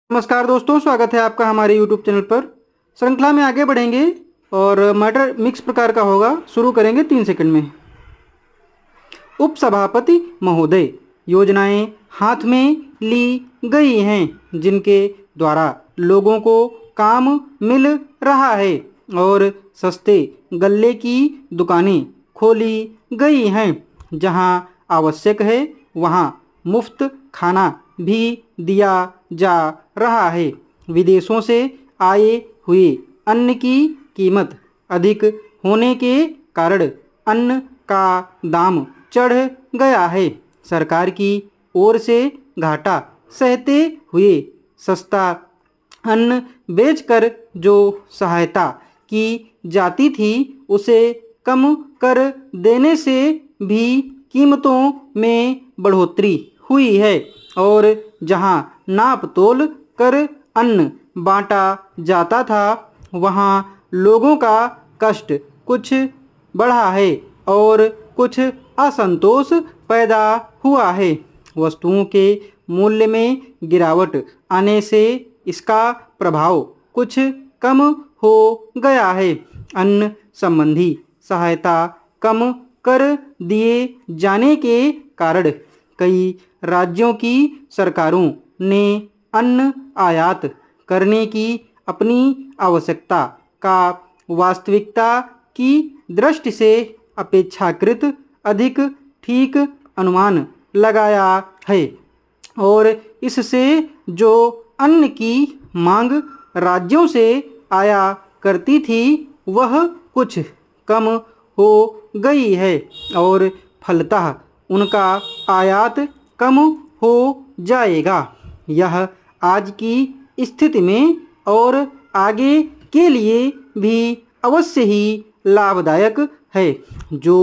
नमस्कार दोस्तों, स्वागत है आपका हमारे YouTube चैनल पर। श्रृंखला में आगे बढ़ेंगे और मैटर मिक्स प्रकार का होगा। शुरू करेंगे 3 सेकंड में। उपसभापति महोदय, योजनाएं हाथ में ली गई हैं जिनके द्वारा लोगों को काम मिल रहा है और सस्ते गल्ले की दुकानें खोली गई हैं। जहां आवश्यक है वहां मुफ्त खाना भी दिया जा रहा है। विदेशों से आए हुए अन्न की कीमत अधिक होने के कारण अन्न का दाम चढ़ गया है। सरकार की ओर से घाटा सहते हुए सस्ता अन्न बेचकर जो सहायता की जाती थी उसे कम कर देने से भी कीमतों में बढ़ोतरी हुई है और जहां नाप तोल कर अन्न बांटा जाता था वहां लोगों का कष्ट कुछ बढ़ा है और कुछ असंतोष पैदा हुआ है। वस्तुओं के मूल्य में गिरावट आने से इसका प्रभाव कुछ कम हो गया है। अन्न संबंधी सहायता कम कर दिए जाने के कारण कई राज्यों की सरकारों ने अन्न आयात करने की अपनी आवश्यकता का वास्तविकता की दृष्टि से अपेक्षाकृत अधिक ठीक अनुमान लगाया है और इससे जो अन्न की मांग राज्यों से आया करती थी वह कुछ कम हो गई है और फलतः उनका आयात कम हो जाएगा। यह आज की स्थिति में और आगे के लिए भी अवश्य ही लाभदायक है। जो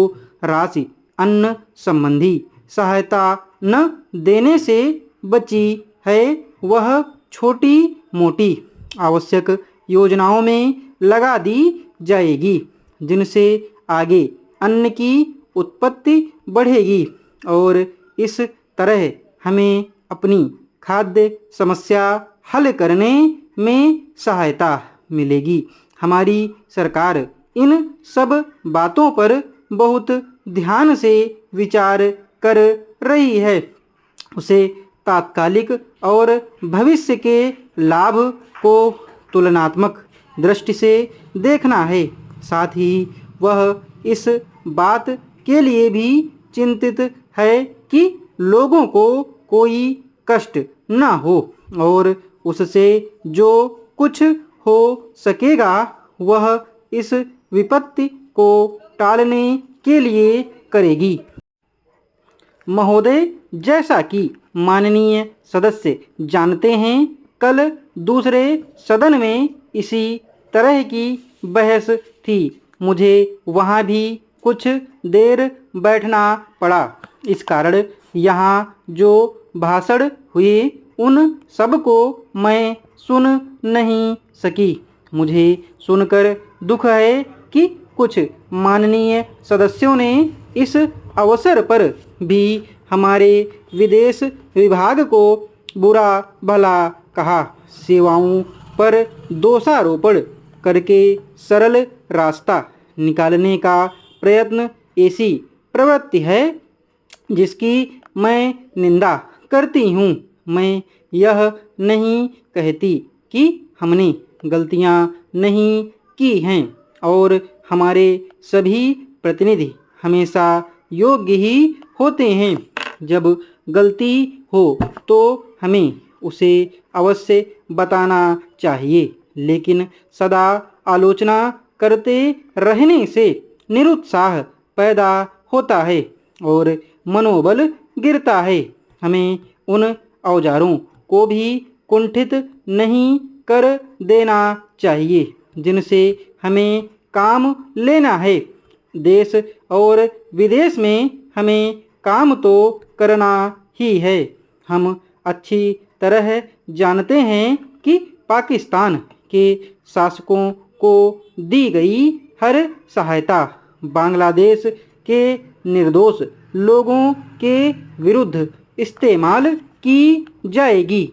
राशि अन्न संबंधी सहायता न देने से बची है वह छोटी मोटी आवश्यक योजनाओं में लगा दी जाएगी जिनसे आगे अन्न की उत्पत्ति बढ़ेगी और इस तरह हमें अपनी खाद्य समस्या हल करने में सहायता मिलेगी। हमारी सरकार इन सब बातों पर बहुत ध्यान से विचार कर रही है। उसे तात्कालिक और भविष्य के लाभ को तुलनात्मक दृष्टि से देखना है। साथ ही वह इस बात के लिए भी चिंतित है कि लोगों को कोई कष्ट न हो और उससे जो कुछ हो सकेगा वह इस विपत्ति को टालने के लिए करेगी। महोदय, जैसा कि माननीय सदस्य जानते हैं, कल दूसरे सदन में इसी तरह की बहस थी। मुझे वहाँ भी कुछ देर बैठना पड़ा। इस कारण यहाँ जो भाषण हुए उन सब को मैं सुन नहीं सकी। मुझे सुनकर दुख है कि कुछ माननीय सदस्यों ने इस अवसर पर भी हमारे विदेश विभाग को बुरा भला कहा। सेवाओं पर दोषारोपण करके सरल रास्ता निकालने का प्रयत्न ऐसी प्रवृत्ति है जिसकी मैं निंदा करती हूँ। मैं यह नहीं कहती कि हमने गलतियाँ नहीं की हैं और हमारे सभी प्रतिनिधि हमेशा योग्य ही होते हैं। जब गलती हो तो हमें उसे अवश्य बताना चाहिए, लेकिन सदा आलोचना करते रहने से निरुत्साह पैदा होता है और मनोबल गिरता है। हमें उन औजारों को भी कुंठित नहीं कर देना चाहिए जिनसे हमें काम लेना है। देश और विदेश में हमें काम तो करना ही है। हम अच्छी तरह जानते हैं कि पाकिस्तान के शासकों को दी गई हर सहायता बांग्लादेश के निर्दोष लोगों के विरुद्ध इस्तेमाल की जाएगी।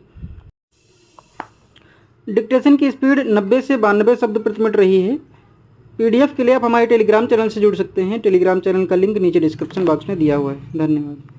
डिक्टेशन की स्पीड 90 से 92 शब्द प्रति मिनट रही है। PDF के लिए आप हमारे टेलीग्राम चैनल से जुड़ सकते हैं। टेलीग्राम चैनल का लिंक नीचे डिस्क्रिप्शन बॉक्स में दिया हुआ है। धन्यवाद।